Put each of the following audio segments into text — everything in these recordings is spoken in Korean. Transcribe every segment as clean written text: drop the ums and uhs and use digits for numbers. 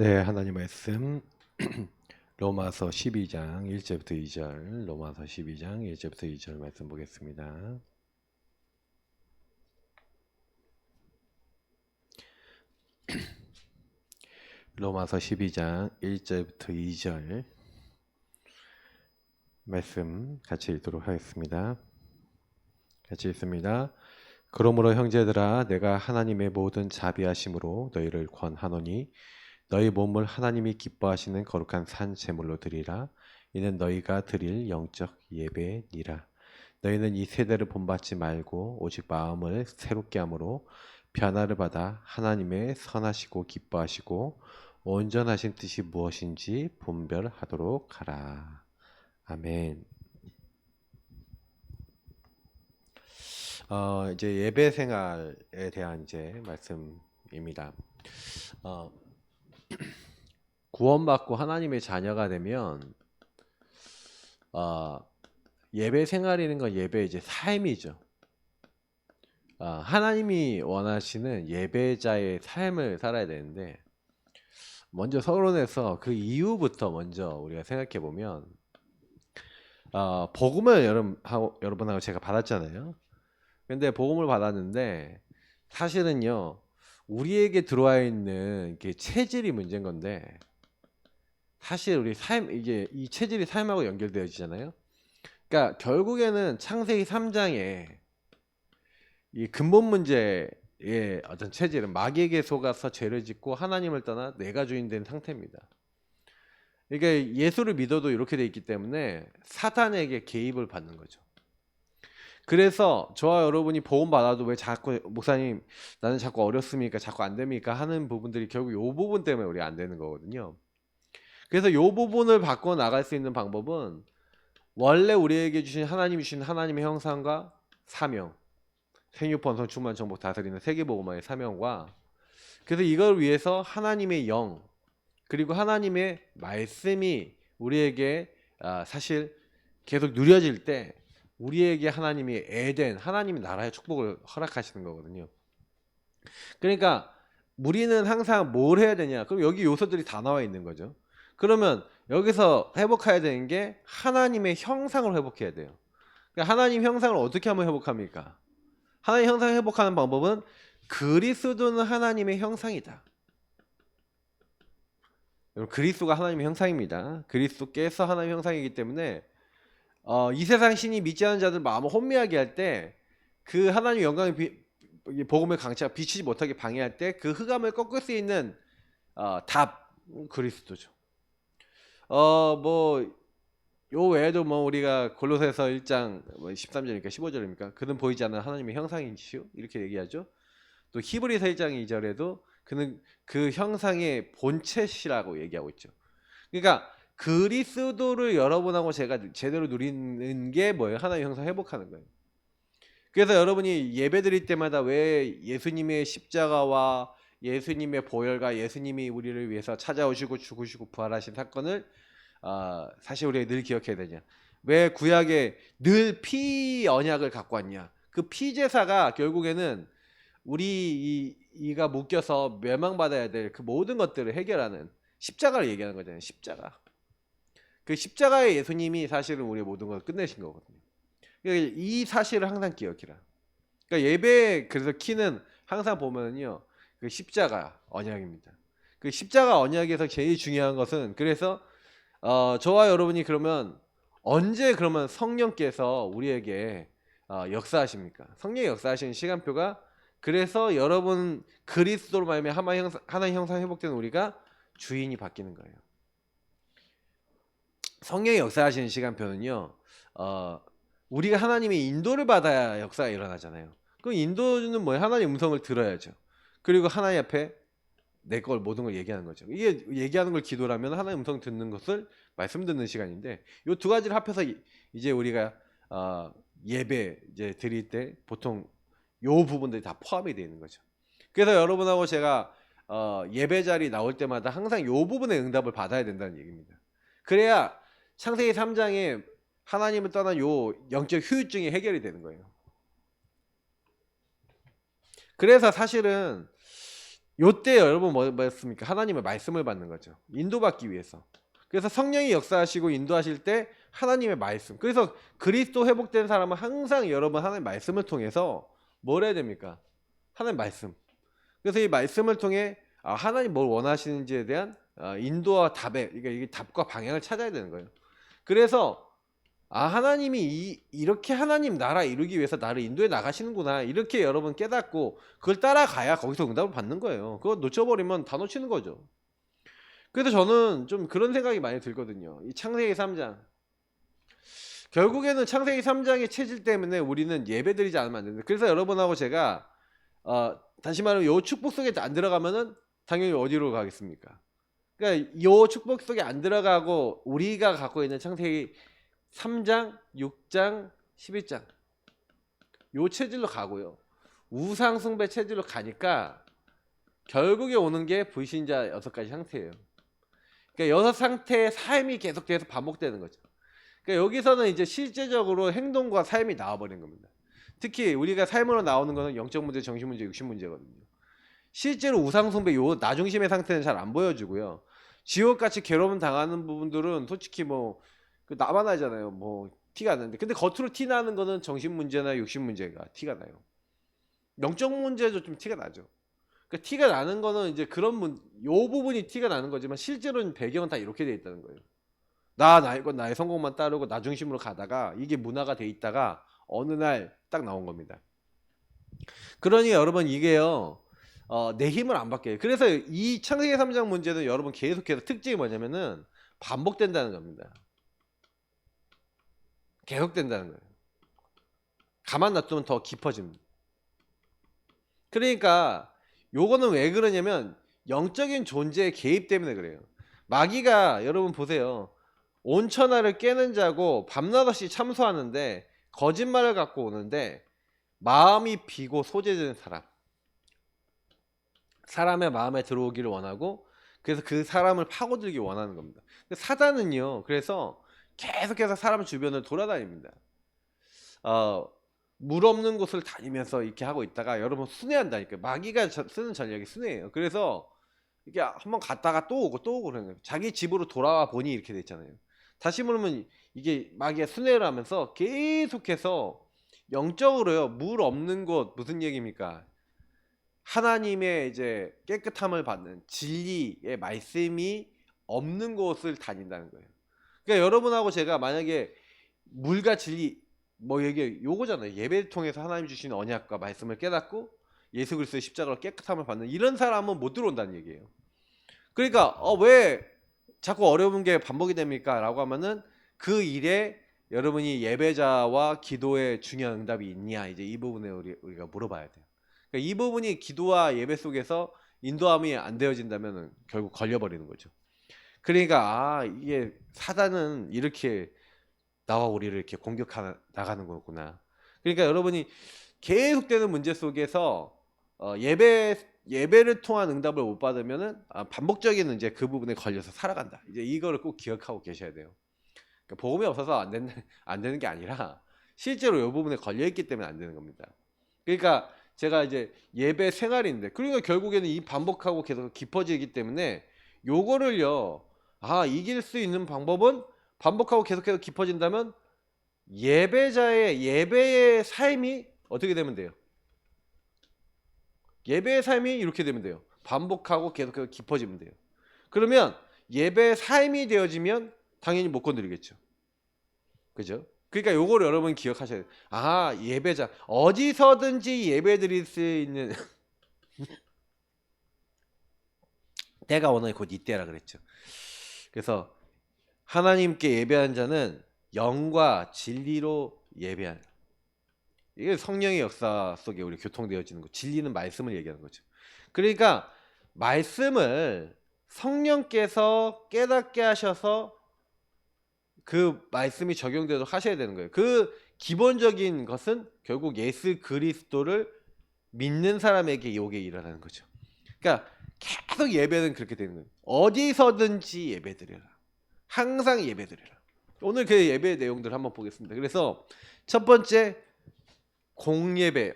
네, 하나님 말씀 로마서 12장 1절부터 2절, 로마서 12장 1절부터 2절 말씀 보겠습니다. 로마서 12장 1절부터 2절 말씀 같이 읽도록 하겠습니다. 같이 읽습니다. 그러므로 형제들아, 내가 하나님의 모든 자비하심으로 너희를 권하노니 너희 몸을 하나님이 기뻐하시는 거룩한 산 제물로 드리라. 이는 너희가 드릴 영적 예배니라. 너희는 이 세대를 본받지 말고 오직 마음을 새롭게 함으로 변화를 받아 하나님의 선하시고 기뻐하시고 온전하신 뜻이 무엇인지 분별하도록 하라. 아멘. 이제 예배 생활에 대한 이제 말씀입니다. 구원받고 하나님의 자녀가 되면 예배 생활이라는 건 예배 이제 삶이죠. 하나님이 원하시는 예배자의 삶을 살아야 되는데, 먼저 서론에서 그 이후부터 먼저 우리가 생각해 보면, 복음을 여러분하고 제가 받았잖아요. 근데 복음을 받았는데 사실은요, 우리에게 들어와 있는 게 체질이 문제인 건데, 사실 우리 삶, 이게 이 체질이 삶하고 연결되어지잖아요. 그러니까 결국에는 창세기 3장에 이 근본 문제의 어떤 체질은 마귀에게 속아서 죄를 짓고 하나님을 떠나 내가 주인 된 상태입니다. 그러니까 예수를 믿어도 이렇게 돼 있기 때문에 사탄에게 개입을 받는 거죠. 그래서 저와 여러분이 복음 받아도 왜 자꾸 목사님 나는 자꾸 어렵습니까? 자꾸 안 됩니까? 하는 부분들이 결국 이 부분 때문에 우리가 안 되는 거거든요. 그래서 이 부분을 바꿔 나갈 수 있는 방법은 원래 우리에게 주신 하나님이 주신 하나님의 형상과 사명, 생육 번성 충만 정복 다스리는 세계복음화의 사명과, 그래서 이걸 위해서 하나님의 영 그리고 하나님의 말씀이 우리에게 사실 계속 누려질 때 우리에게 하나님이 에덴, 하나님의 나라의 축복을 허락하시는 거거든요. 그러니까 우리는 항상 뭘 해야 되냐? 그럼 여기 요소들이 다 나와 있는 거죠. 그러면 여기서 회복해야 되는 게 하나님의 형상을 회복해야 돼요. 그러니까 하나님 형상을 어떻게 하면 회복합니까? 하나님 형상을 회복하는 방법은 그리스도는 하나님의 형상이다. 그리스도가 하나님의 형상입니다. 그리스도께서 하나님의 형상이기 때문에 이 세상 신이 믿지 않는 자들 마음을 혼미하게 할 때, 그 하나님의 영광의 복음의 강체가 비치지 못하게 방해할 때 그 흑암을 꺾을 수 있는 답, 그리스도죠. 요 외에도 우리가 골로새서 1장 13절이니까 15절입니까? 그는 보이지 않는 하나님의 형상이시오, 이렇게 얘기하죠. 또 히브리서 1장 2절에도 그는 그 형상의 본체시라고 얘기하고 있죠. 그러니까 그리스도를 여러분하고 제가 제대로 누리는 게 뭐예요? 하나님의 형상 회복하는 거예요. 그래서 여러분이 예배 드릴 때마다 왜 예수님의 십자가와 예수님의 보혈과 예수님이 우리를 위해서 찾아오시고 죽으시고 부활하신 사건을 사실 우리가 늘 기억해야 되냐? 왜 구약에 늘 피 언약을 갖고 왔냐? 그 피제사가 결국에는 이가 묶여서 멸망받아야 될 그 모든 것들을 해결하는 십자가를 얘기하는 거잖아요. 십자가. 그 십자가의 예수님이 사실은 우리의 모든 걸 끝내신 거거든요. 그러니까 이 사실을 항상 기억해라. 그러니까 예배, 그래서 키는 항상 보면요, 그 십자가 언약입니다. 그 십자가 언약에서 제일 중요한 것은, 그래서 저와 여러분이 그러면 언제 그러면 성령께서 우리에게 역사하십니까? 성령이 역사하시는 시간표가, 그래서 여러분 그리스도로 말미암아 하나의 형상 회복되는 우리가 주인이 바뀌는 거예요. 성령이 역사하시는 시간표는요, 우리가 하나님의 인도를 받아야 역사가 일어나잖아요. 그럼 인도는 뭐예요? 하나님의 음성을 들어야죠. 그리고 하나님 앞에 내 걸 모든 걸 얘기하는 거죠. 이게 얘기하는 걸 기도라면 하나님의 음성 듣는 것을 말씀 듣는 시간인데, 이 두 가지를 합해서 이제 우리가 예배 이제 드릴 때 보통 요 부분들이 다 포함이 되어 있는 거죠. 그래서 여러분하고 제가 예배 자리 나올 때마다 항상 요 부분의 응답을 받아야 된다는 얘기입니다. 그래야 창세기 3장에 하나님을 떠난 요 영적 후유증이 해결이 되는 거예요. 그래서 사실은 요때 여러분 뭐였습니까? 하나님의 말씀을 받는 거죠. 인도받기 위해서. 그래서 성령이 역사하시고 인도하실 때 하나님의 말씀. 그래서 그리스도 회복된 사람은 항상 여러분 하나님의 말씀을 통해서 뭘 해야 됩니까? 하나님의 말씀. 그래서 이 말씀을 통해 하나님 뭘 원하시는지에 대한 인도와 답에, 그러니까 이게 답과 방향을 찾아야 되는 거예요. 그래서 하나님이 이렇게 하나님 나라 이루기 위해서 나를 인도해 나가시는구나, 이렇게 여러분 깨닫고 그걸 따라가야 거기서 응답을 받는 거예요. 그거 놓쳐버리면 다 놓치는 거죠. 그래서 저는 좀 그런 생각이 많이 들거든요. 이 창세기 3장, 결국에는 창세기 3장의 체질 때문에 우리는 예배드리지 않으면 안 됩니다. 그래서 여러분하고 제가 다시 말하면 요 축복 속에 안 들어가면은 당연히 어디로 가겠습니까? 그러니까 요 축복 속에 안 들어가고 우리가 갖고 있는 창세기 3장, 6장, 11장 요 체질로 가고요. 우상 숭배 체질로 가니까 결국에 오는 게 불신자 6가지 상태예요. 그러니까 6상태의 삶이 계속돼서 반복되는 거죠. 그러니까 여기서는 이제 실제적으로 행동과 삶이 나와버린 겁니다. 특히 우리가 삶으로 나오는 거는 영적 문제, 정신 문제, 육신 문제거든요. 실제로 우상 숭배 요 나중심의 상태는 잘 안 보여주고요. 지옥같이 괴로움 당하는 부분들은 솔직히 뭐 나만 알잖아요. 뭐 티가 안 나는데, 근데 겉으로 티 나는 거는 정신 문제나 육신 문제가 티가 나요. 영적 문제도 좀 티가 나죠. 그러니까 티가 나는 거는 이제 요 부분이 티가 나는 거지만 실제로는 배경은 다 이렇게 돼 있다는 거예요. 나의 성공만 따르고 나 중심으로 가다가 이게 문화가 돼 있다가 어느 날 딱 나온 겁니다. 그러니 여러분 이게요, 내 힘을 안 받게 해요. 그래서 이 창세기 3장 문제는 여러분 계속해서 특징이 뭐냐면은 반복된다는 겁니다. 계속된다는 거예요. 가만 놔두면 더 깊어집니다. 그러니까 요거는 왜 그러냐면 영적인 존재의 개입 때문에 그래요. 마귀가 여러분 보세요. 온천하를 깨는 자고 밤낮없이 참소하는데 거짓말을 갖고 오는데, 마음이 비고 소재된 사람의 마음에 들어오기를 원하고, 그래서 그 사람을 파고들기 원하는 겁니다. 사단은요, 그래서 계속해서 사람 주변을 돌아다닙니다. 물 없는 곳을 다니면서 이렇게 하고 있다가 여러분 순회한다니까요. 마귀가 쓰는 전략이 순회예요. 그래서 이게 한번 갔다가 또 오고 또 오고 그러는 거예요. 자기 집으로 돌아와 보니 이렇게 됐잖아요. 다시 물으면 이게 마귀가 순회를 하면서 계속해서 영적으로요, 물 없는 곳, 무슨 얘기입니까? 하나님의 이제 깨끗함을 받는 진리의 말씀이 없는 곳을 다닌다는 거예요. 그러니까 여러분하고 제가 만약에 물과 진리 뭐 얘기 요거잖아요. 예배를 통해서 하나님 주신 언약과 말씀을 깨닫고 예수 그리스도의 십자가로 깨끗함을 받는 이런 사람은 못 들어온다는 얘기예요. 그러니까 왜 자꾸 어려운 게 반복이 됩니까? 라고 하면은 그 일에 여러분이 예배자와 기도에 중요한 응답이 있냐, 이제 이 부분에 우리가 물어봐야 돼요. 그러니까 이 부분이 기도와 예배 속에서 인도함이 안 되어진다면 결국 걸려버리는 거죠. 그러니까 이게 사단은 이렇게 나와 우리를 이렇게 공격하 나가는 거구나. 그러니까 여러분이 계속되는 문제 속에서 예배를 통한 응답을 못 받으면은 반복적인 이제 그 부분에 걸려서 살아간다. 이제 이거를 꼭 기억하고 계셔야 돼요. 그러니까 복음이 없어서 안 되는 게 아니라 실제로 이 부분에 걸려 있기 때문에 안 되는 겁니다. 그러니까 제가 이제 예배 생활인데, 그러니까 결국에는 이 반복하고 계속 깊어지기 때문에 요거를요, 이길 수 있는 방법은 반복하고 계속해서 깊어진다면 예배의 삶이 어떻게 되면 돼요? 예배의 삶이 이렇게 되면 돼요. 반복하고 계속해서 깊어지면 돼요. 그러면 예배의 삶이 되어지면 당연히 못 건드리겠죠. 그죠? 그러니까 요거를 여러분 기억하셔야 돼요. 예배자, 어디서든지 예배 드릴 수 있는 때가 오늘 곧 이때라 그랬죠. 그래서 하나님께 예배한 자는 영과 진리로 예배하는, 이게 성령의 역사 속에 우리 교통되어지는 거. 진리는 말씀을 얘기하는 거죠. 그러니까 말씀을 성령께서 깨닫게 하셔서 그 말씀이 적용되도록 하셔야 되는 거예요. 그 기본적인 것은 결국 예수 그리스도를 믿는 사람에게 요게 일어나는 거죠. 그러니까 계속 예배는 그렇게 되는 거예요. 어디서든지 예배드려라. 항상 예배드려라. 오늘 그 예배 내용들 한번 보겠습니다. 그래서 첫 번째 공예배.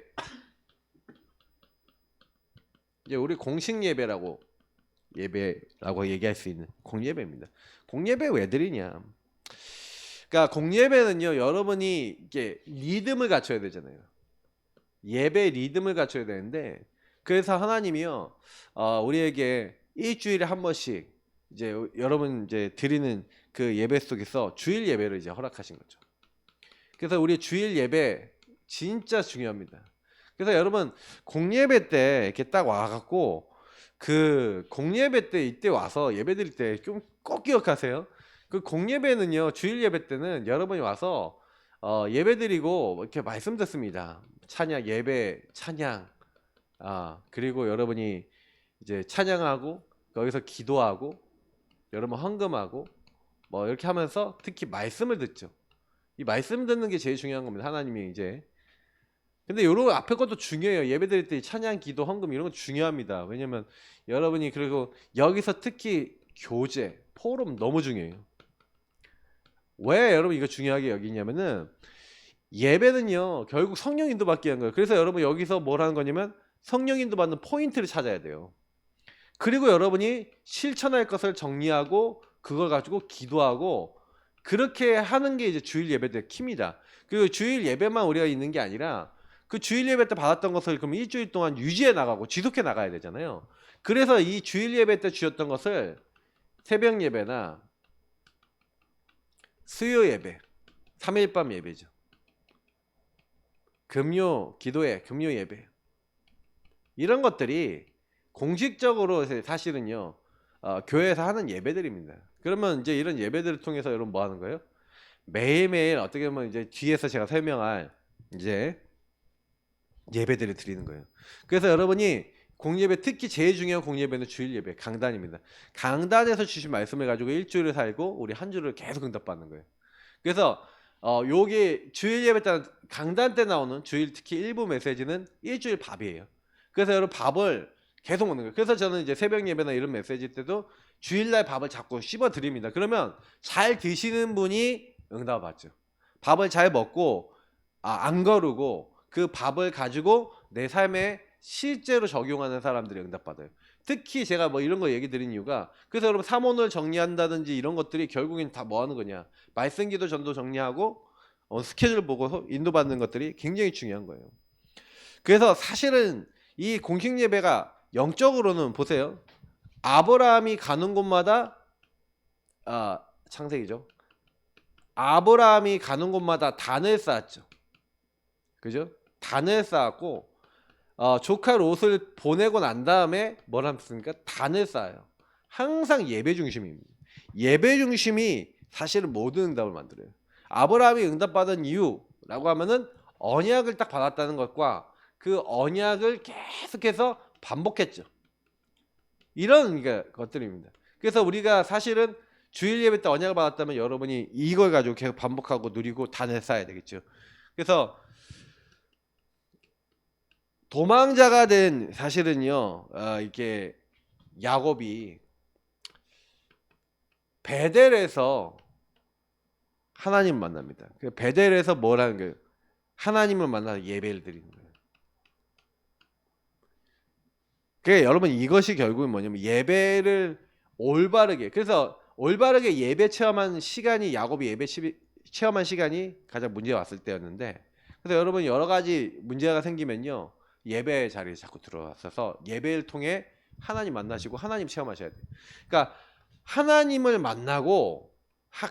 이제 우리 공식 예배라고 얘기할 수 있는 공예배입니다. 공예배 왜 드리냐? 그러니까 공예배는요, 여러분이 이게 리듬을 갖춰야 되잖아요. 예배 리듬을 갖춰야 되는데, 그래서 하나님이요, 우리에게 일주일에 한 번씩 이제 여러분 이제 드리는 그 예배 속에서 주일 예배를 이제 허락하신 거죠. 그래서 우리 주일 예배 진짜 중요합니다. 그래서 여러분 공예배 때 이렇게 딱 와갖고 그 공예배 때 이때 와서 예배 드릴 때 좀 꼭 기억하세요. 그 공예배는요, 주일 예배 때는 여러분이 와서 예배 드리고 이렇게 말씀 듣습니다. 찬양 예배 찬양, 그리고 여러분이 이제 찬양하고 거기서 기도하고 여러분 헌금하고 뭐 이렇게 하면서 특히 말씀을 듣죠. 이 말씀 듣는 게 제일 중요한 겁니다. 하나님이 이제. 근데 요런 앞에 것도 중요해요. 예배 드릴 때 찬양, 기도, 헌금 이런 거 중요합니다. 왜냐면 여러분이 그리고 여기서 특히 교제, 포럼 너무 중요해요. 왜 여러분 이거 중요하게 여기냐면은 예배는요, 결국 성령 인도 받기 위한 거예요. 그래서 여러분 여기서 뭘 하는 거냐면 성령 인도 받는 포인트를 찾아야 돼요. 그리고 여러분이 실천할 것을 정리하고 그걸 가지고 기도하고 그렇게 하는 게 이제 주일 예배의 키입니다. 그 주일 예배만 우리가 있는 게 아니라 그 주일 예배 때 받았던 것을 그럼 일주일 동안 유지해 나가고 지속해 나가야 되잖아요. 그래서 이 주일 예배 때 주셨던 것을 새벽 예배나 수요 예배, 3일밤 예배죠. 금요 기도회, 금요 예배. 이런 것들이 공식적으로 사실은요, 교회에서 하는 예배들입니다. 그러면 이제 이런 예배들을 통해서 여러분 뭐 하는 거예요? 매일매일 어떻게 보면 이제 뒤에서 제가 설명할 이제 예배들을 드리는 거예요. 그래서 여러분이 공예배, 특히 제일 중요한 공예배는 주일 예배, 강단입니다. 강단에서 주신 말씀을 가지고 일주일을 살고 우리 한 주를 계속 응답받는 거예요. 그래서 요게 주일 예배 때 강단 때 나오는 주일 특히 일부 메시지는 일주일 밥이에요. 그래서 여러분 밥을 계속 먹는 거예요. 그래서 저는 이제 새벽 예배나 이런 메시지 때도 주일날 밥을 자꾸 씹어 드립니다. 그러면 잘 드시는 분이 응답 받죠. 밥을 잘 먹고 안 거르고 그 밥을 가지고 내 삶에 실제로 적용하는 사람들이 응답받아요. 특히 제가 뭐 이런 거 얘기 드린 이유가, 그래서 여러분 사모를 정리한다든지 이런 것들이 결국엔 다 뭐 하는 거냐, 말씀 기도 전도 정리하고 스케줄 보고 인도받는 것들이 굉장히 중요한 거예요. 그래서 사실은 이 공식 예배가 영적으로는 보세요, 아브라함이 가는 곳마다 창세기죠, 아브라함이 가는 곳마다 단을 쌓았죠. 그죠? 단을 쌓았고 조카 롯을 보내고 난 다음에 뭘 합니까? 단을 쌓아요. 항상 예배 중심입니다. 예배 중심이 사실은 모든 응답을 만들어요. 아브라함이 응답받은 이유라고 하면은 언약을 딱 받았다는 것과 그 언약을 계속해서 반복했죠. 이런 것들입니다. 그래서 우리가 사실은 주일 예배 때 언약을 받았다면 여러분이 이걸 가지고 계속 반복하고 누리고 단을 쌓아야 되겠죠. 그래서 도망자가 된 사실은요, 이게 야곱이 베델에서 하나님 만납니다. 베델에서 뭘 하는 거예요? 하나님을 만나서 예배를 드리는 거예요. 그러니까 여러분 이것이 결국은 뭐냐면 예배를 올바르게, 그래서 올바르게 예배 체험한 시간이, 야곱이 예배 체험한 시간이 가장 문제가 왔을 때였는데, 그래서 여러분 여러 가지 문제가 생기면요, 예배 자리에 자꾸 들어왔어서 예배를 통해 하나님 만나시고 하나님 체험하셔야 돼요. 그러니까 하나님을 만나고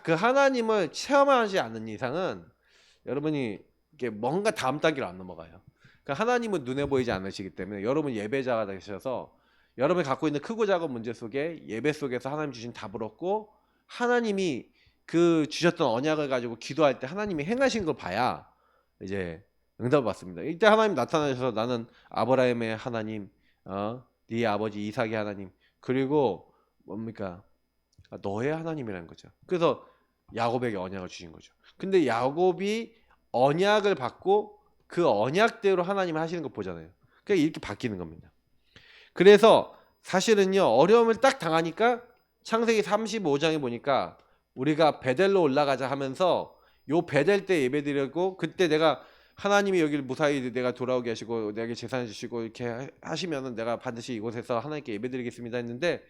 그 하나님을 체험하지 않는 이상은 여러분이 이게 뭔가 다음 단계로 안 넘어가요. 그러니까 하나님은 눈에 보이지 않으시기 때문에 여러분 예배자가 되셔서 여러분이 갖고 있는 크고 작은 문제 속에 예배 속에서 하나님 주신 답을 얻고 하나님이 그 주셨던 언약을 가지고 기도할 때 하나님이 행하신 걸 봐야 이제 응답을 받습니다. 이때 하나님 나타나셔서 나는 아브라함의 하나님, 네 아버지 이삭의 하나님, 그리고 뭡니까? 너의 하나님이라는 거죠. 그래서 야곱에게 언약을 주신 거죠. 근데 야곱이 언약을 받고 그 언약대로 하나님이 하시는 거 보잖아요. 그러니까 이렇게 바뀌는 겁니다. 그래서 사실은요, 어려움을 딱 당하니까 창세기 35장에 보니까 우리가 베델로 올라가자 하면서 요 베델 때 예배드리고, 그때 내가 하나님이 여기를 무사히 내가 돌아오게 하시고 내게 재산을 주시고 이렇게 하시면은 내가 반드시 이곳에서 하나님께 예배드리겠습니다 했는데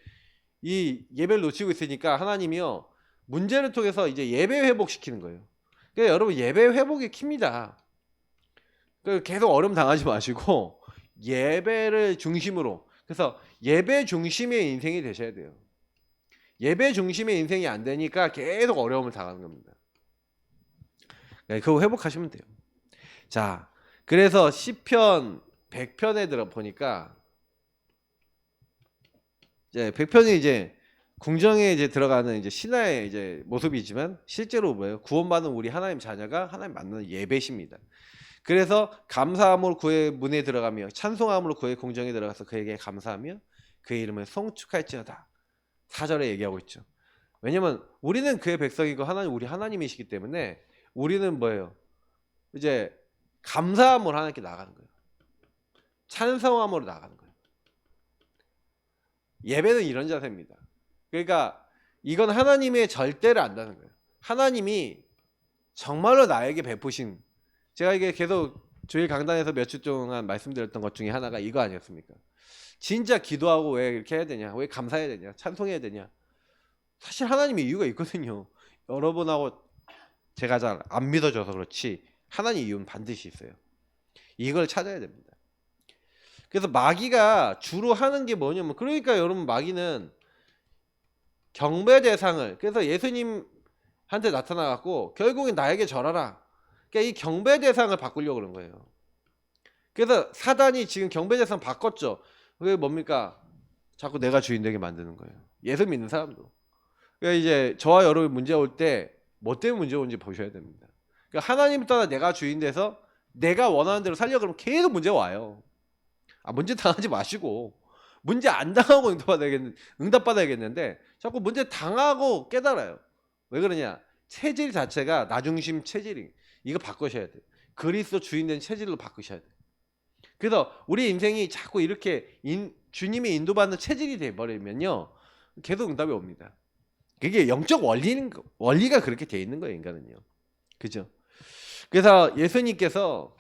이 예배를 놓치고 있으니까 하나님이요 문제를 통해서 이제 예배 회복시키는 거예요. 그러니까 여러분 예배 회복이 킵니다. 그러니까 계속 어려움 당하지 마시고 예배를 중심으로, 그래서 예배 중심의 인생이 되셔야 돼요. 예배 중심의 인생이 안 되니까 계속 어려움을 당하는 겁니다. 그거 회복하시면 돼요. 자, 그래서 시편 100편에 들어 보니까 이제 100편이 이제 궁정에 이제 들어가는 이제 신화의 이제 모습이지만 실제로 뭐예요? 구원받은 우리 하나님 자녀가 하나님 만나는 예배십니다. 그래서 감사함으로 그의 문에 들어가며 찬송함으로 그의 궁정에 들어가서 그에게 감사하며 그의 이름을 송축할지어다. 4절에 얘기하고 있죠. 왜냐면 우리는 그의 백성이고 하나님 우리 하나님이시기 때문에 우리는 뭐예요? 이제 감사함으로 하나님께 나가는 거예요. 찬송함으로 나가는 거예요. 예배는 이런 자세입니다. 그러니까 이건 하나님의 절대를 안다는 거예요. 하나님이 정말로 나에게 베푸신, 제가 이게 계속 주일 강단에서 몇 주 동안 말씀드렸던 것 중에 하나가 이거 아니었습니까? 진짜 기도하고 왜 이렇게 해야 되냐? 왜 감사해야 되냐? 찬송해야 되냐? 사실 하나님의 이유가 있거든요. 여러분하고 제가 잘 안 믿어져서 그렇지 하나님 이유는 반드시 있어요. 이걸 찾아야 됩니다. 그래서 마귀가 주로 하는 게 뭐냐면, 그러니까 여러분 마귀는 경배 대상을, 그래서 예수님한테 나타나갖고 결국엔 나에게 절하라. 그러니까 이 경배 대상을 바꾸려고 그런 거예요. 그래서 사단이 지금 경배 대상 바꿨죠. 그게 뭡니까? 자꾸 내가 주인 되게 만드는 거예요. 예수 믿는 사람도. 그러니까 이제 저와 여러분 문제 올 때 뭐 때문에 문제 오는지 보셔야 됩니다. 그러니까 하나님 따라 내가 주인 돼서 내가 원하는 대로 살려고 그러면 계속 문제 와요. 문제 당하지 마시고 문제 안 당하고 응답받아야겠는데 자꾸 문제 당하고 깨달아요. 왜 그러냐? 체질 자체가 나중심 체질이, 이거 바꾸셔야 돼요. 그리스도 주인 된 체질로 바꾸셔야 돼요. 그래서 우리 인생이 자꾸 이렇게 주님이 인도받는 체질이 돼버리면요 계속 응답이 옵니다. 그게 영적 원리가 그렇게 돼 있는 거예요, 인간은요. 그죠? 그래서 예수님께서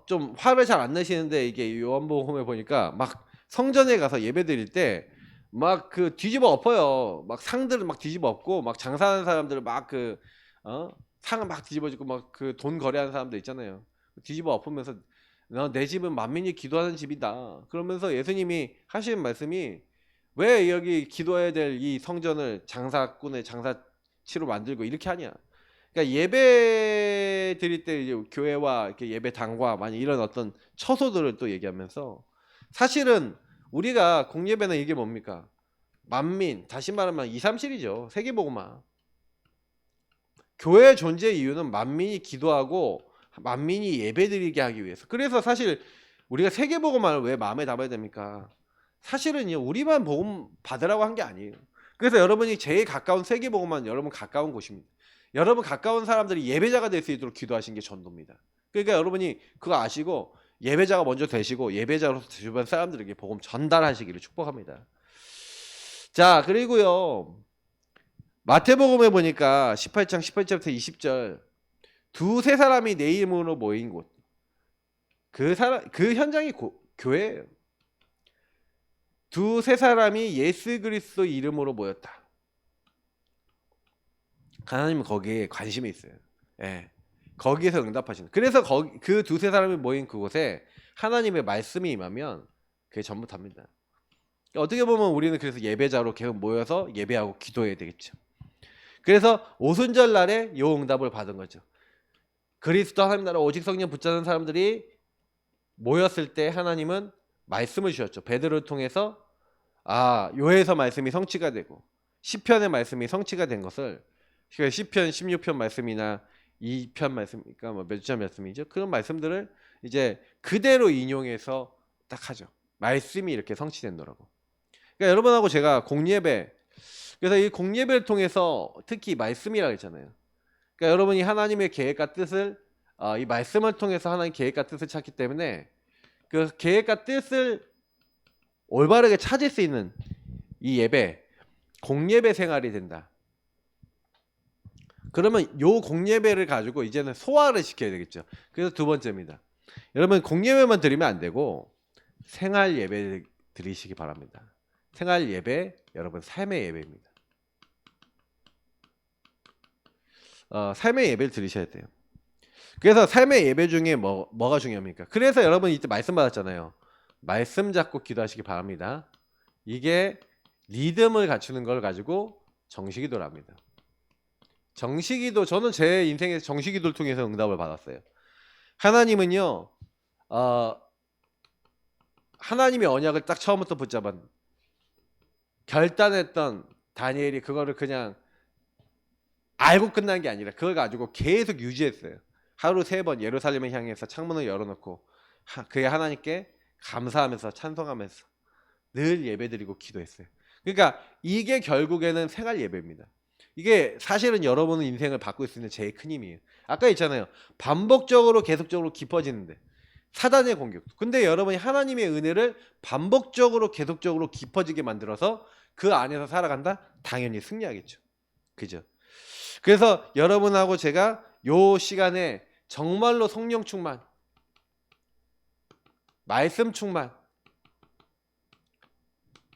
좀 화를 잘 안 내시는데, 이게 요한복음에 보니까 막 성전에 가서 예배드릴 때 막 그 뒤집어 엎어요. 막 상들을 막 뒤집어 엎고, 막 장사하는 사람들을 막 상을 막 뒤집어지고, 막 그 돈 거래하는 사람들 있잖아요. 뒤집어 엎으면서 내 집은 만민이 기도하는 집이다. 그러면서 예수님이 하시는 말씀이, 왜 여기 기도해야 될 이 성전을 장사꾼의 장사치로 만들고 이렇게 하냐? 그러니까 예배 드릴 때 이제 교회와 이렇게 예배당과 만약 이런 어떤 처소들을 또 얘기하면서, 사실은 우리가 공예배는 이게 뭡니까? 만민, 다시 말하면 2, 3실이죠. 세계복음화. 교회의 존재 이유는 만민이 기도하고 만민이 예배드리게 하기 위해서. 그래서 사실 우리가 세계복음화를 왜 마음에 담아야 됩니까? 사실은요 우리만 복음 받으라고 한 게 아니에요. 그래서 여러분이 제일 가까운 세계복음화는 여러분 가까운 곳입니다. 여러분 가까운 사람들이 예배자가 될 수 있도록 기도하신 게 전도입니다. 그러니까 여러분이 그거 아시고 예배자가 먼저 되시고 예배자로서 주변 사람들에게 복음 전달하시기를 축복합니다. 자, 그리고요 마태복음에 보니까 18장 18절부터 20절, 두세 사람이 내 이름으로 모인 곳, 그 현장이 교회예요. 두세 사람이 예수 그리스도 이름으로 모였다. 하나님은 거기에 관심이 있어요. 예. 거기에서 응답하시는. 그래서 그 두세 사람이 모인 그곳에 하나님의 말씀이 임하면 그게 전부 답니다. 어떻게 보면 우리는 그래서 예배자로 계속 모여서 예배하고 기도해야 되겠죠. 그래서 오순절 날에 요 응답을 받은 거죠. 그리스도 하나님 나라 오직 성령 붙잡는 사람들이 모였을 때 하나님은 말씀을 주셨죠. 베드로를 통해서 요에서 말씀이 성취가 되고 시편의 말씀이 성취가 된 것을, 시편 16편 말씀이나 2편 말씀, 그러니까 뭐 몇 절 말씀이죠. 그런 말씀들을 이제 그대로 인용해서 딱 하죠. 말씀이 이렇게 성취된 거라고. 그러니까 여러분하고 제가 공예배, 그래서 이 공예배를 통해서 특히 말씀이라고 했잖아요. 그러니까 여러분이 하나님의 계획과 뜻을 이 말씀을 통해서 하나님 계획과 뜻을 찾기 때문에 그 계획과 뜻을 올바르게 찾을 수 있는 이 예배, 공예배 생활이 된다. 그러면 요 공예배를 가지고 이제는 소화를 시켜야 되겠죠. 그래서 두 번째입니다. 여러분 공예배만 드리면 안 되고 생활 예배 드리시기 바랍니다. 생활 예배 여러분 삶의 예배입니다. 삶의 예배를 드리셔야 돼요. 그래서 삶의 예배 중에 뭐가 중요합니까? 그래서 여러분 이때 말씀 받았잖아요. 말씀 잡고 기도하시기 바랍니다. 이게 리듬을 갖추는 걸 가지고 정식기도랍니다. 정식기도 저는 제 인생에서 정식기도를 통해서 응답을 받았어요. 하나님은요, 하나님의 언약을 딱 처음부터 붙잡은 결단했던 다니엘이 그거를 그냥 알고 끝난 게 아니라 그걸 가지고 계속 유지했어요. 하루 3번 예루살렘을 향해서 창문을 열어놓고 그의 하나님께 감사하면서 찬송하면서 늘 예배드리고 기도했어요. 그러니까 이게 결국에는 생활 예배입니다. 이게 사실은 여러분의 인생을 바꿀 수 있는 제일 큰 힘이에요. 아까 있잖아요. 반복적으로 계속적으로 깊어지는데 사단의 공격. 근데 여러분이 하나님의 은혜를 반복적으로 계속적으로 깊어지게 만들어서 그 안에서 살아간다? 당연히 승리하겠죠. 그죠? 그래서 여러분하고 제가 요 시간에 정말로 성령 충만, 말씀 충만,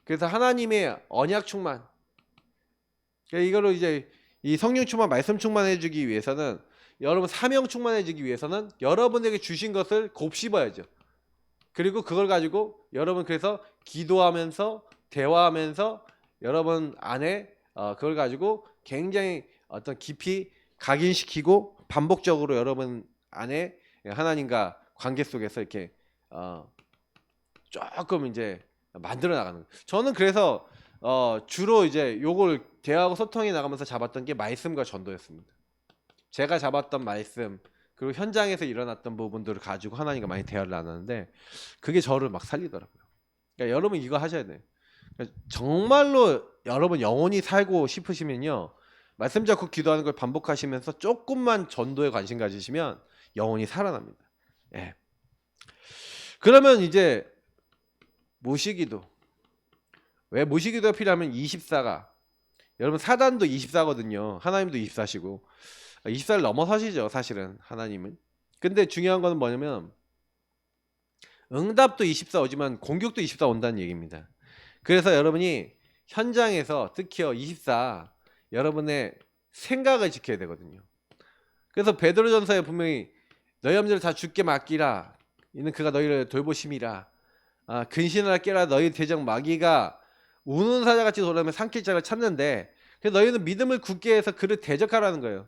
그래서 하나님의 언약 충만, 이거로 이제 이 성령 충만, 말씀 충만해주기 위해서는 여러분 사명 충만해지기 위해서는 여러분에게 주신 것을 곱씹어야죠. 그리고 그걸 가지고 여러분 그래서 기도하면서 대화하면서 여러분 안에 그걸 가지고 굉장히 어떤 깊이 각인시키고 반복적으로 여러분 안에 하나님과 관계 속에서 이렇게 조금 이제 만들어 나가는 거예요. 저는 그래서 주로 이제 요걸 대화하고 소통해 나가면서 잡았던 게 말씀과 전도였습니다. 제가 잡았던 말씀 그리고 현장에서 일어났던 부분들을 가지고 하나님과 많이 대화를 나눴는데 그게 저를 막 살리더라고요. 그러니까 여러분 이거 하셔야 돼요. 그러니까 정말로 여러분 영혼이 살고 싶으시면요. 말씀 잡고 기도하는 걸 반복하시면서 조금만 전도에 관심 가지시면 영혼이 살아납니다. 예. 그러면 이제 무시기도. 왜 무시기도가 필요하면 24가 여러분 사단도 24거든요. 하나님도 24시고 24를 넘어서시죠. 사실은 하나님은. 근데 중요한 거는 뭐냐면 응답도 24 오지만 공격도 24 온다는 얘기입니다. 그래서 여러분이 현장에서 특히 24 여러분의 생각을 지켜야 되거든요. 그래서 베드로전서에 분명히 너희 형제를 다 주께 맡기라 이는 그가 너희를 돌보심이라 근신하라 깨라 너희 대적 마귀가 우는 사자같이 돌아오면 삼킬 자를 찾는데 그래서 너희는 믿음을 굳게 해서 그를 대적하라는 거예요.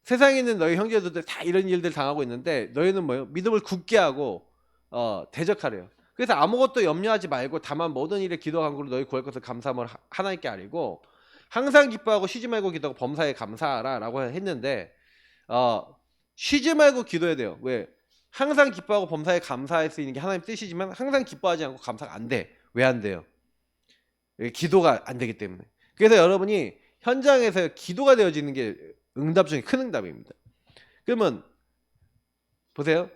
세상에 있는 너희 형제들도 다 이런 일들 당하고 있는데 너희는 뭐예요? 믿음을 굳게 하고 대적하래요. 그래서 아무것도 염려하지 말고 다만 모든 일에 기도와 간구로 너희 구할 것을 감사함을 하나님께 아뢰고 항상 기뻐하고 쉬지 말고 기도하고 범사에 감사하라 라고 했는데 쉬지 말고 기도해야 돼요. 왜? 항상 기뻐하고 범사에 감사할 수 있는 게 하나님 뜻이지만 항상 기뻐하지 않고 감사가 안 돼. 왜 안 돼요? 기도가 안 되기 때문에. 그래서 여러분이 현장에서 기도가 되어지는 게 응답 중에 큰 응답입니다. 그러면 보세요.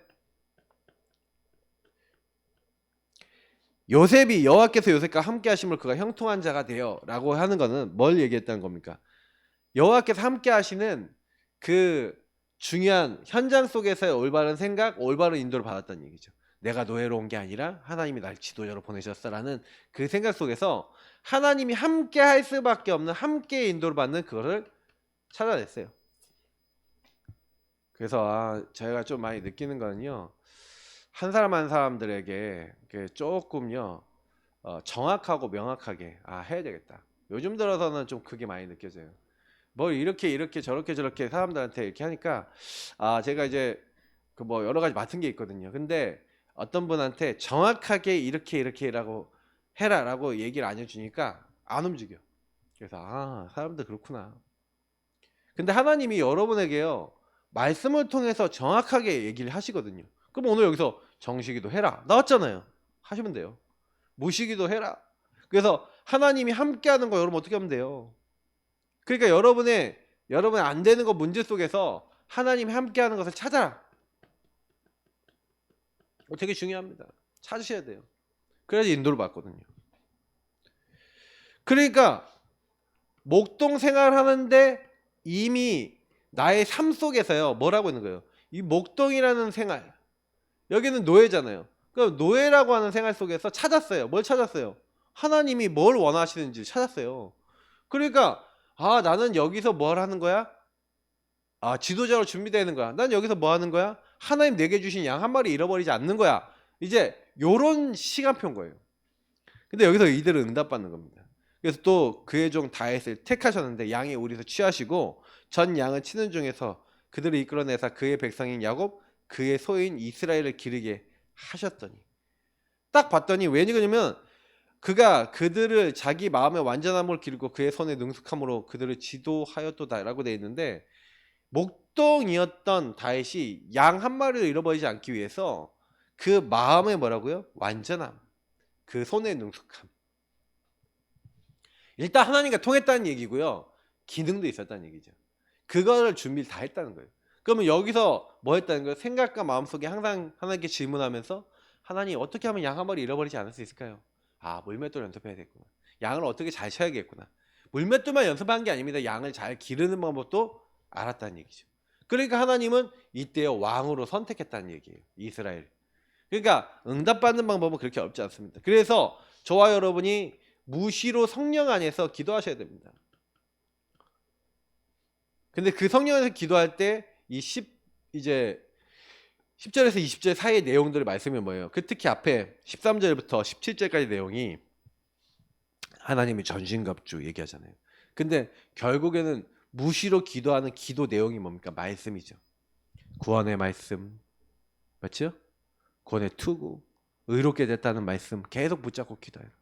요셉이 여호와께서 요셉과 함께 하심을 그가 형통한 자가 되어 라고 하는 거는 뭘 얘기했다는 겁니까? 여호와께서 함께 하시는 그 중요한 현장 속에서의 올바른 생각, 올바른 인도를 받았다는 얘기죠. 내가 노예로 온 게 아니라 하나님이 날 지도자로 보내셨어라는 그 생각 속에서 하나님이 함께 할 수밖에 없는 함께 인도를 받는 그거를 찾아냈어요. 그래서 저희가 좀 많이 느끼는 거는요. 한 사람 한 사람들에게 조금요 정확하고 명확하게 해야 되겠다. 요즘 들어서는 좀 그게 많이 느껴져요. 뭐 이렇게 저렇게 사람들한테 이렇게 하니까 제가 이제 그 뭐 여러 가지 맡은 게 있거든요. 근데 어떤 분한테 정확하게 이렇게라고 해라라고 얘기를 안 해주니까 안 움직여. 그래서 사람들 그렇구나. 근데 하나님이 여러분에게요 말씀을 통해서 정확하게 얘기를 하시거든요. 그럼 오늘 여기서 정시기도 해라 나왔잖아요. 하시면 돼요. 무시기도 해라. 그래서 하나님이 함께하는 거 여러분 어떻게 하면 돼요? 그러니까 여러분의 안 되는 거 문제 속에서 하나님이 함께하는 것을 찾아라. 되게 중요합니다. 찾으셔야 돼요. 그래야지 인도를 받거든요. 그러니까 목동 생활하는데 이미 나의 삶 속에서요 뭐라고 있는 거예요. 이 목동이라는 생활, 여기는 노예잖아요. 그럼 노예라고 하는 생활 속에서 찾았어요. 뭘 찾았어요? 하나님이 뭘 원하시는지 찾았어요. 그러니까 나는 여기서 뭘 하는 거야? 지도자로 준비되는 거야. 난 여기서 뭐 하는 거야? 하나님 내게 주신 양 한 마리 잃어버리지 않는 거야. 이제 요런 시간표인 거예요. 근데 여기서 이들은 응답받는 겁니다. 그래서 또 그의 종 다윗을 택하셨는데 양이 우리서 취하시고 전 양은 치는 중에서 그들을 이끌어내사 그의 백성인 야곱 그의 소인 이스라엘을 기르게 하셨더니, 딱 봤더니 왜 그러냐면 그가 그들을 자기 마음의 완전함을 기르고 그의 손의 능숙함으로 그들을 지도하였도다라고 되어 있는데, 목동이었던 다윗이 양 한 마리를 잃어버리지 않기 위해서 그 마음의 뭐라고요? 완전함, 그 손의 능숙함. 일단 하나님과 통했다는 얘기고요. 기능도 있었다는 얘기죠. 그거를 준비를 다 했다는 거예요. 그러면 여기서 뭐 했다는 거예요? 생각과 마음속에 항상 하나님께 질문하면서 하나님 어떻게 하면 양 한 마리 잃어버리지 않을 수 있을까요? 물맷돌 연습해야겠구나. 양을 어떻게 잘 쳐야겠구나. 물맷돌만 연습한 게 아닙니다. 양을 잘 기르는 방법도 알았다는 얘기죠. 그러니까 하나님은 이때요 왕으로 선택했다는 얘기예요. 이스라엘. 그러니까 응답받는 방법은 그렇게 어렵지 않습니다. 그래서 저와 여러분이 무시로 성령 안에서 기도하셔야 됩니다. 근데 그 성령 안에서 기도할 때 이 10절에서 20절 사이의 내용들을 말씀이 뭐예요? 그 특히 앞에 13절부터 17절까지 내용이 하나님의 전신갑주 얘기하잖아요. 근데 결국에는 무시로 기도하는 기도 내용이 뭡니까? 말씀이죠. 구원의 말씀, 맞죠? 구원의 투구, 의롭게 됐다는 말씀 계속 붙잡고 기도해라.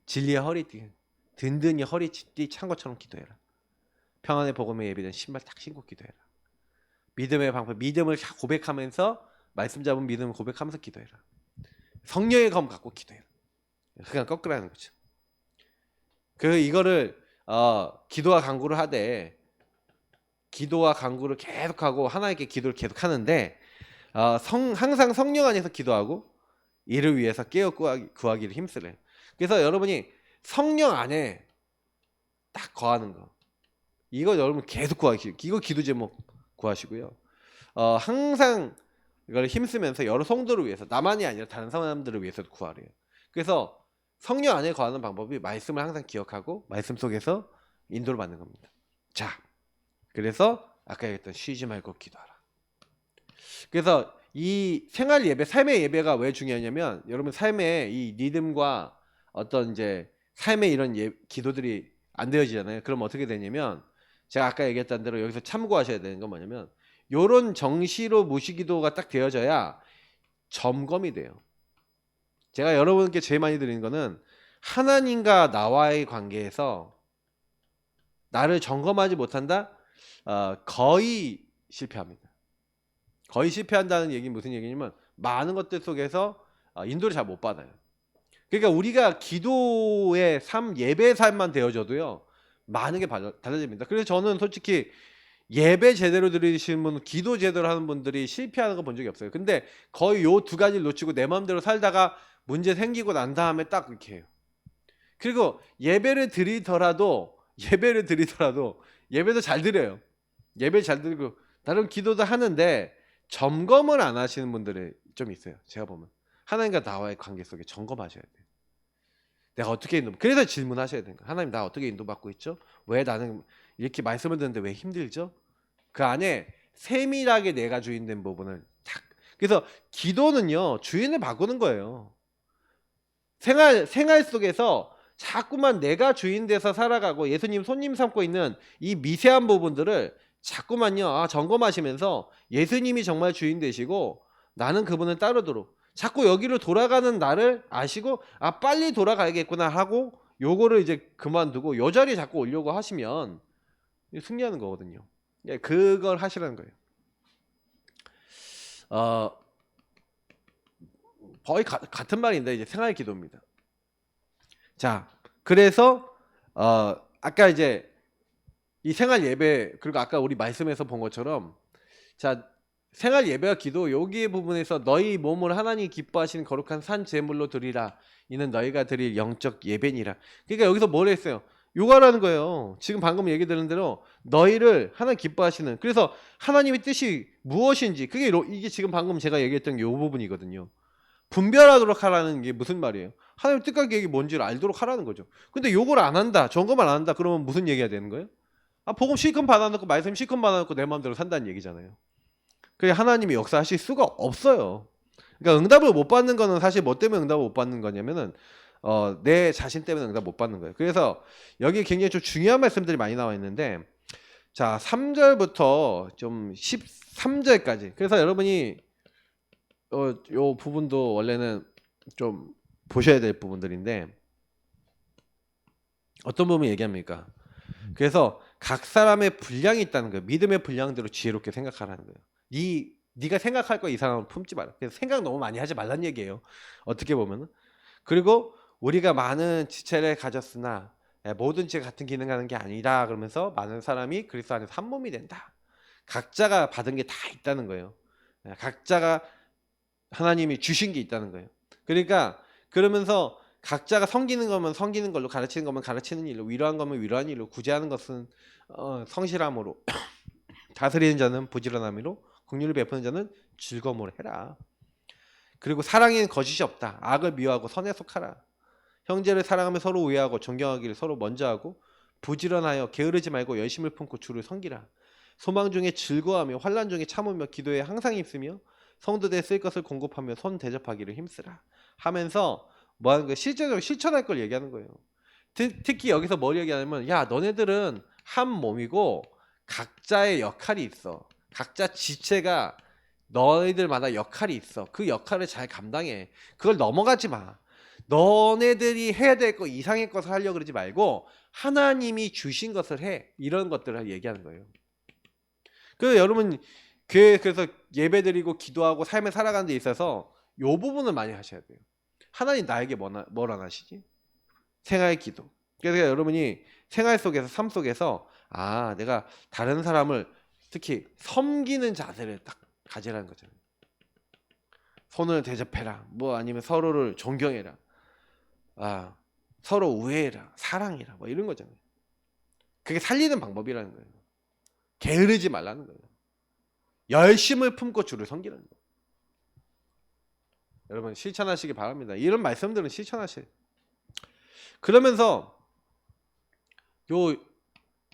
진리의 허리띠, 든든히 허리띠 찬 것처럼 기도해라. 평안의 복음에 예비된 신발 딱 신고 기도해라. 믿음의 방법, 믿음을 고백하면서 말씀 잡은 믿음을 고백하면서 기도해라. 성령의 검 갖고 기도해라. 그냥 거꾸로 하는 거죠. 이거를 기도와 간구를 하되, 기도와 간구를 계속하고 하나님께 기도를 계속하는데 항상 성령 안에서 기도하고 이를 위해서 깨어 구하기를 힘쓰래. 그래서 여러분이 성령 안에 딱 거하는 거, 이거 여러분 계속 구하시고, 이거 기도 제목 구하시고요. 항상 이걸 힘쓰면서 여러 성도를 위해서, 나만이 아니라 다른 사람들을 위해서도 구하래요. 그래서 성령 안에 거하는 방법이 말씀을 항상 기억하고 말씀 속에서 인도를 받는 겁니다. 자, 그래서 아까 얘기했던 쉬지 말고 기도하라. 그래서 이 생활 예배, 삶의 예배가 왜 중요하냐면, 여러분 삶의 이 리듬과 어떤 이제 삶의 이런 기도들이 안 되어지잖아요. 그럼 어떻게 되냐면, 제가 아까 얘기했던 대로 여기서 참고하셔야 되는 건 뭐냐면, 요런 정시로 무시기도가 딱 되어져야 점검이 돼요. 제가 여러분께 제일 많이 드리는 거는 하나님과 나와의 관계에서 나를 점검하지 못한다? 거의 실패합니다. 거의 실패한다는 얘기는 무슨 얘기냐면, 많은 것들 속에서 인도를 잘 못 받아요. 그러니까 우리가 기도의 삶, 예배의 삶만 되어져도요 많은 게 달라집니다. 그래서 저는 솔직히 예배 제대로 드리시는 분, 기도 제대로 하는 분들이 실패하는 거 본 적이 없어요. 근데 거의 요 두 가지를 놓치고 내 마음대로 살다가 문제 생기고 난 다음에 딱 이렇게 해요. 그리고 예배를 드리더라도 예배도 잘 드려요. 예배 잘 드리고 나름 기도도 하는데 점검을 안 하시는 분들이 좀 있어요. 제가 보면 하나님과 나와의 관계 속에 점검하셔야 돼요. 내가 어떻게 그래서 질문하셔야 되는 거예요. 하나님, 나 어떻게 인도받고 있죠? 왜 나는 이렇게 말씀을 듣는데 왜 힘들죠? 그 안에 세밀하게 내가 주인된 부분을 딱. 그래서 기도는요 주인을 바꾸는 거예요. 생활 속에서 자꾸만 내가 주인 돼서 살아가고 예수님 손님 삼고 있는 이 미세한 부분들을 자꾸만요 점검하시면서 예수님이 정말 주인 되시고 나는 그분을 따르도록 자꾸 여기로 돌아가는 나를 아시고 빨리 돌아가야겠구나 하고 요거를 이제 그만두고 요 자리에 자꾸 오려고 하시면 승리하는 거거든요. 그걸 하시라는 거예요. 거의 같은 말인데 이제 생활 기도입니다. 자, 그래서 아까 이제 이 생활 예배, 그리고 아까 우리 말씀에서 본 것처럼, 자, 생활 예배와 기도, 여기의 부분에서 너희 몸을 하나님 기뻐하시는 거룩한 산 제물로 드리라. 이는 너희가 드릴 영적 예배니라. 그러니까 여기서 뭘 했어요? 요구하라는 거예요. 지금 방금 얘기 들은 대로 너희를 하나님 기뻐하시는, 그래서 하나님의 뜻이 무엇인지, 그게 이게 지금 방금 제가 얘기했던 게 요 부분이거든요. 분별하도록 하라는 게 무슨 말이에요? 하나님 뜻과 계획이 뭔지를 알도록 하라는 거죠. 근데 요걸 안 한다, 점검을 안 한다, 그러면 무슨 얘기가 되는 거예요? 복음 실컷 받아놓고 말씀 실컷 받아놓고 내 마음대로 산다는 얘기잖아요. 그게 하나님이 역사하실 수가 없어요. 그러니까 응답을 못 받는 거는 사실 뭐 때문에 응답을 못 받는 거냐면은 내 자신 때문에 응답 못 받는 거예요. 그래서 여기 굉장히 좀 중요한 말씀들이 많이 나와 있는데, 자 3절부터 좀 13절까지, 그래서 여러분이 요 부분도 원래는 좀 보셔야 될 부분들인데, 어떤 부분 얘기합니까? 그래서 각 사람의 분량이 있다는 거예요. 믿음의 분량대로 지혜롭게 생각하라는 거예요. 네가 생각할 거 이상은 품지 마라. 그래서 생각 너무 많이 하지 말란 얘기예요. 어떻게 보면은. 그리고 우리가 많은 지체를 가졌으나 모든 지체가 같은 기능하는 게 아니다. 그러면서 많은 사람이 그리스도 안에서 한 몸이 된다. 각자가 받은 게 다 있다는 거예요. 각자가 하나님이 주신 게 있다는 거예요. 그러니까 그러면서 각자가 섬기는 거면 섬기는 걸로, 가르치는 거면 가르치는 일로, 위로한 거면 위로한 일로, 구제하는 것은 성실함으로, 다스리는 자는 부지런함으로, 긍휼을 베푸는 자는 즐거움으로 해라. 그리고 사랑에는 거짓이 없다. 악을 미워하고 선에 속하라. 형제를 사랑하며 서로 우애하고 존경하기를 서로 먼저 하고, 부지런하여 게으르지 말고 열심을 품고 주를 섬기라. 소망 중에 즐거워하며 환난 중에 참으며 기도에 항상 힘쓰며 성도들의 쓸 것을 공급하며 손 대접하기를 힘쓰라 하면서 뭐 하는 거예요? 실제적으로 실천할 걸 얘기하는 거예요. 특히 여기서 뭘 얘기하냐면, 야 너네들은 한 몸이고 각자의 역할이 있어. 각자 지체가 너희들마다 역할이 있어. 그 역할을 잘 감당해. 그걸 넘어가지 마. 너네들이 해야 될 거 이상의 것을 하려고 그러지 말고 하나님이 주신 것을 해. 이런 것들을 얘기하는 거예요. 그 여러분 그래서 예배드리고 기도하고 삶을 살아가는 데 있어서 요 부분을 많이 하셔야 돼요. 하나님 나에게 뭘 안 하시지? 생활 기도. 그래서 여러분이 생활 속에서, 삶 속에서 내가 다른 사람을 특히 섬기는 자세를 딱 가지라는 거잖아요. 손을 대접해라. 뭐 아니면 서로를 존경해라. 서로 우애해라. 사랑해라. 뭐 이런 거잖아요. 그게 살리는 방법이라는 거예요. 게으르지 말라는 거예요. 열심을 품고 주를 섬기는 거예요. 여러분 실천하시기 바랍니다. 이런 말씀들은 실천하세요. 그러면서 요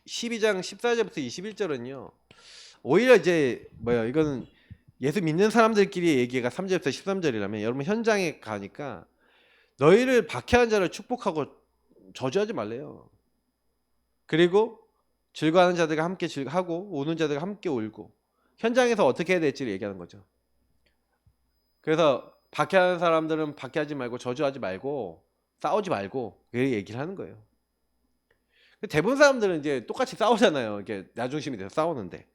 12장 14절부터 21절은요. 오히려 이제 이거는 예수 믿는 사람들끼리 얘기가 3절부터 13절이라면 여러분 현장에 가니까 너희를 박해한 자를 축복하고 저주하지 말래요. 그리고 즐거워하는 자들과 함께 즐거하고 우는 자들과 함께 울고, 현장에서 어떻게 해야 될지를 얘기하는 거죠. 그래서 박해하는 사람들은 박해하지 말고 저주하지 말고 싸우지 말고 그 얘기를 하는 거예요. 대부분 사람들은 이제 똑같이 싸우잖아요. 이게 나 중심이 돼서 싸우는데,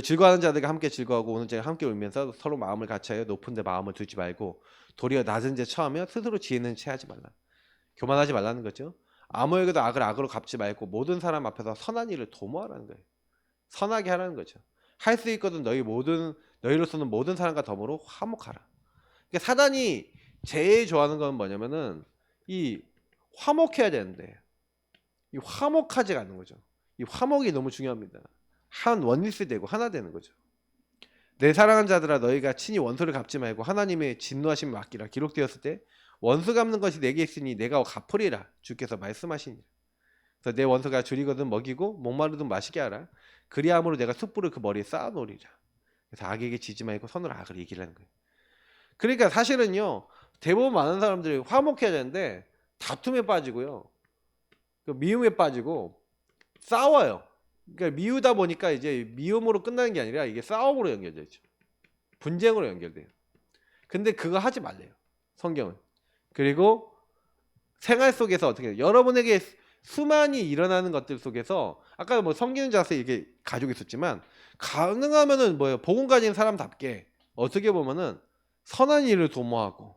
즐거워하는 자들과 함께 즐거워하고 우는 자들과 함께 울면서 서로 마음을 같이하여 높은 데 마음을 두지 말고 도리어 낮은 데 처하며 스스로 지혜는 체하지 말라. 교만하지 말라는 거죠. 아무에게도 악을 악으로 갚지 말고 모든 사람 앞에서 선한 일을 도모하라는 거예요. 선하게 하라는 거죠. 할 수 있거든 너희로서는 모든 사람과 더불어 화목하라. 그러니까 사단이 제일 좋아하는 건 뭐냐면은 이 화목해야 되는데 이 화목하지가 않는 거죠. 이 화목이 너무 중요합니다. 한 원리스 되고 하나 되는 거죠. 내 사랑하는 자들아 너희가 친히 원수를 갚지 말고 하나님의 진노하심을 맡기라. 기록되었을 때 원수 갚는 것이 내게 있으니 내가 갚으리라 주께서 말씀하시니. 그래서 내 원수가 줄이거든 먹이고 목마르든 마시게 하라. 그리함으로 내가 숯불을 그 머리에 쌓아놓으리라. 그래서 악에게 지지 말고 선으로 악을 이기라는 거예요. 그러니까 사실은요 대부분 많은 사람들이 화목해야 되는데 다툼에 빠지고요, 미움에 빠지고 싸워요. 그러니까 미우다 보니까 이제 미움으로 끝나는 게 아니라 이게 싸움으로 연결되죠. 분쟁으로 연결돼요. 근데 그거 하지 말래요, 성경은. 그리고 생활 속에서 어떻게 해요? 여러분에게 수많이 일어나는 것들 속에서 아까 섬기는 자세 이게 가지고 있었지만 가능하면은 복음 가진 사람답게 어떻게 보면은 선한 일을 도모하고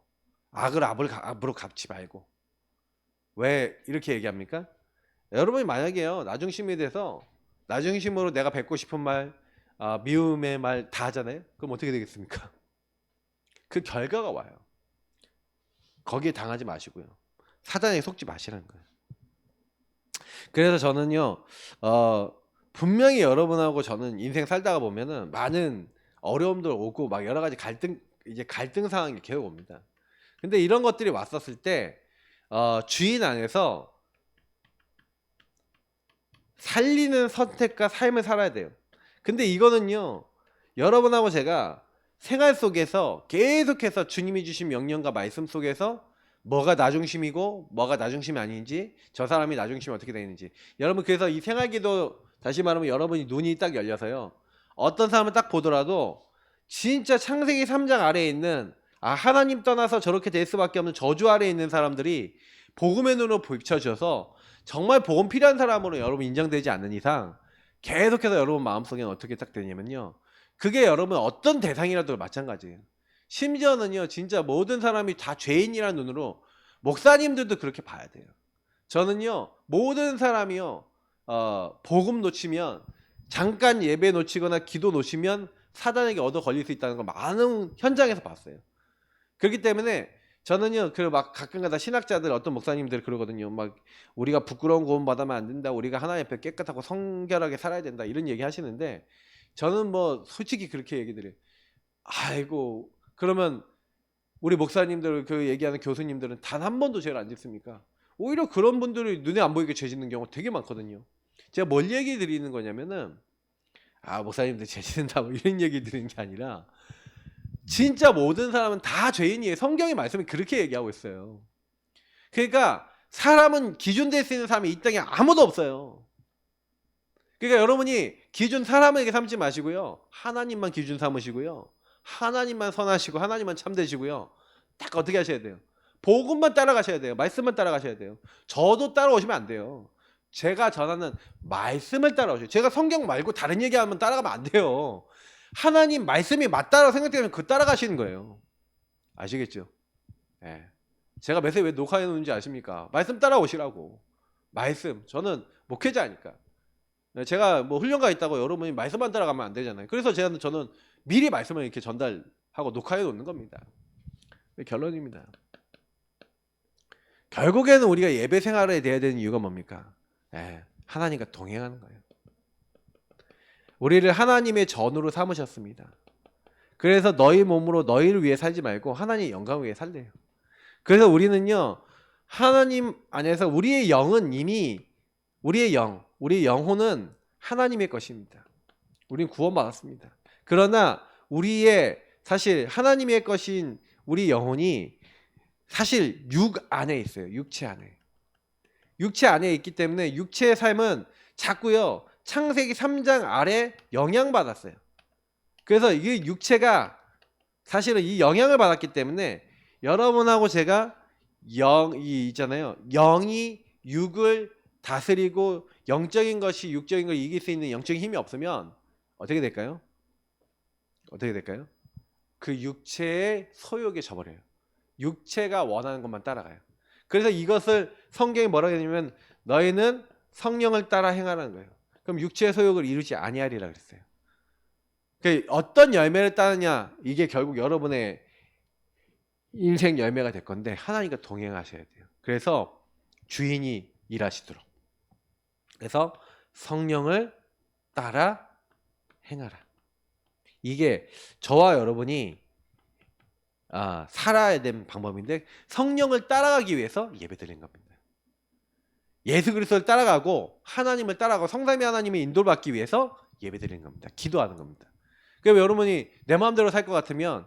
악을 악으로 갚지 말고. 왜 이렇게 얘기합니까? 여러분이 만약에요 나중심에 대해서 나중심으로 내가 뱉고 싶은 말, 미움의 말 다 하잖아요. 그럼 어떻게 되겠습니까? 그 결과가 와요. 거기에 당하지 마시고요, 사단에 속지 마시라는 거예요. 그래서 저는요, 분명히 여러분하고 저는 인생 살다가 보면은 많은 어려움들 오고 막 여러 가지 갈등 상황이 계속 옵니다. 근데 이런 것들이 왔었을 때, 주인 안에서 살리는 선택과 삶을 살아야 돼요. 근데 이거는요, 여러분하고 제가 생활 속에서 계속해서 주님이 주신 명령과 말씀 속에서 뭐가 나 중심이고 뭐가 나 중심이 아닌지, 저 사람이 나 중심이 어떻게 되는지, 여러분 그래서 이 생활기도 다시 말하면 여러분이 눈이 딱 열려서요, 어떤 사람을 딱 보더라도 진짜 창세기 3장 아래에 있는, 하나님 떠나서 저렇게 될 수밖에 없는 저주 아래에 있는 사람들이 복음의 눈으로 비춰져서 정말 복음 필요한 사람으로 여러분 인정되지 않는 이상 계속해서 여러분 마음속에는 어떻게 딱 되냐면요, 그게 여러분 어떤 대상이라도 마찬가지예요. 심지어는요, 진짜 모든 사람이 다 죄인이라는 눈으로, 목사님들도 그렇게 봐야 돼요. 저는요, 모든 사람이요, 복음 놓치면, 잠깐 예배 놓치거나 기도 놓치면 사단에게 얻어 걸릴 수 있다는 걸 많은 현장에서 봤어요. 그렇기 때문에 저는요, 그 막 가끔가다 신학자들, 어떤 목사님들 그러거든요. 막 우리가 부끄러운 구원 받으면 안 된다, 우리가 하나님 앞에 깨끗하고 성결하게 살아야 된다, 이런 얘기 하시는데, 저는 뭐 솔직히 그렇게 얘기 드려요. 아이고, 그러면 우리 목사님들, 그 얘기하는 교수님들은 단 한 번도 죄를 안 짓습니까? 오히려 그런 분들이 눈에 안 보이게 죄 짓는 경우가 되게 많거든요. 제가 뭘 얘기 드리는 거냐면은, 목사님들 죄 짓는다, 뭐 이런 얘기 드리는 게 아니라, 진짜 모든 사람은 다 죄인이에요. 성경의 말씀이 그렇게 얘기하고 있어요. 그러니까 사람은 기준 될 수 있는 사람이 이 땅에 아무도 없어요. 그러니까 여러분이 기준 사람에게 삼지 마시고요, 하나님만 기준 삼으시고요, 하나님만 선하시고 하나님만 참되시고요, 딱 어떻게 하셔야 돼요? 복음만 따라가셔야 돼요. 말씀만 따라가셔야 돼요. 저도 따라오시면 안 돼요. 제가 전하는 말씀을 따라오셔요. 제가 성경 말고 다른 얘기하면 따라가면 안 돼요. 하나님 말씀이 맞다라고 생각되면 그 따라가시는 거예요. 아시겠죠? 예. 제가 매세 왜 녹화해 놓는지 아십니까? 말씀 따라오시라고. 말씀. 저는 목회자니까. 제가 뭐 훈련가 있다고 여러분이 말씀만 따라가면 안 되잖아요. 그래서 저는 미리 말씀을 이렇게 전달하고 녹화해 놓는 겁니다. 결론입니다. 결국에는 우리가 예배 생활에 대해야 되는 이유가 뭡니까? 하나님과 동행하는 거예요. 우리를 하나님의 전으로 삼으셨습니다. 그래서 너희 몸으로 너희를 위해 살지 말고 하나님의 영광을 위해 살래요. 그래서 우리는요, 하나님 안에서 우리의 영은 이미, 우리의 영혼은 하나님의 것입니다. 우리는 구원받았습니다. 그러나 사실 하나님의 것인 우리 영혼이 사실 육 안에 있어요. 육체 안에. 육체 안에 있기 때문에 육체의 삶은 자꾸요, 창세기 3장 아래 영향받았어요. 그래서 이 육체가 사실은 이 영향을 받았기 때문에 여러분하고 제가 있잖아요. 영이 육을 다스리고 영적인 것이 육적인 걸 이길 수 있는 영적인 힘이 없으면 어떻게 될까요? 그 육체의 소욕에 져버려요. 육체가 원하는 것만 따라가요. 그래서 이것을 성경이 뭐라고 했냐면, 너희는 성령을 따라 행하라는 거예요. 그럼 육체의 소욕을 이루지 아니하리라 그랬어요. 그러니까 어떤 열매를 따느냐, 이게 결국 여러분의 인생 열매가 될 건데, 하나님과 동행하셔야 돼요. 그래서 주인이 일하시도록. 그래서 성령을 따라 행하라. 이게 저와 여러분이 살아야 되는 방법인데, 성령을 따라가기 위해서 예배드리는 겁니다. 예수 그리스도를 따라가고 하나님을 따라가고 성삼위 하나님의 인도를 받기 위해서 예배드리는 겁니다. 기도하는 겁니다. 그럼 여러분이 내 마음대로 살 것 같으면,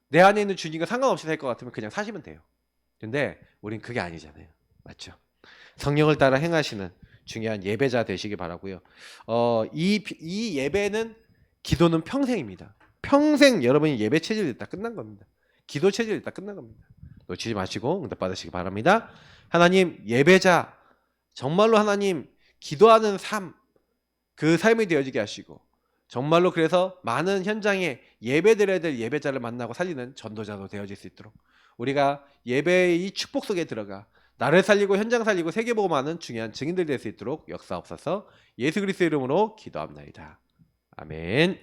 내 안에 있는 주님과 상관없이 살 것 같으면 그냥 사시면 돼요. 근데 우린 그게 아니잖아요. 맞죠? 성령을 따라 행하시는 중요한 예배자 되시기 바라고요. 이 예배는, 기도는 평생입니다. 평생 여러분이 예배 체질이 있다 끝난 겁니다. 기도 체질이 있다 끝난 겁니다. 놓치지 마시고 응답 받으시기 바랍니다. 하나님, 예배자, 정말로 하나님 기도하는 삶, 그 삶이 되어지게 하시고, 정말로 그래서 많은 현장에 예배드려야 될 예배자를 만나고 살리는 전도자도 되어질 수 있도록, 우리가 예배의 이 축복 속에 들어가 나를 살리고 현장 살리고 세계복음하는 중요한 증인들 될 수 있도록 역사옵소서. 예수 그리스도의 이름으로 기도합나이다. 아멘.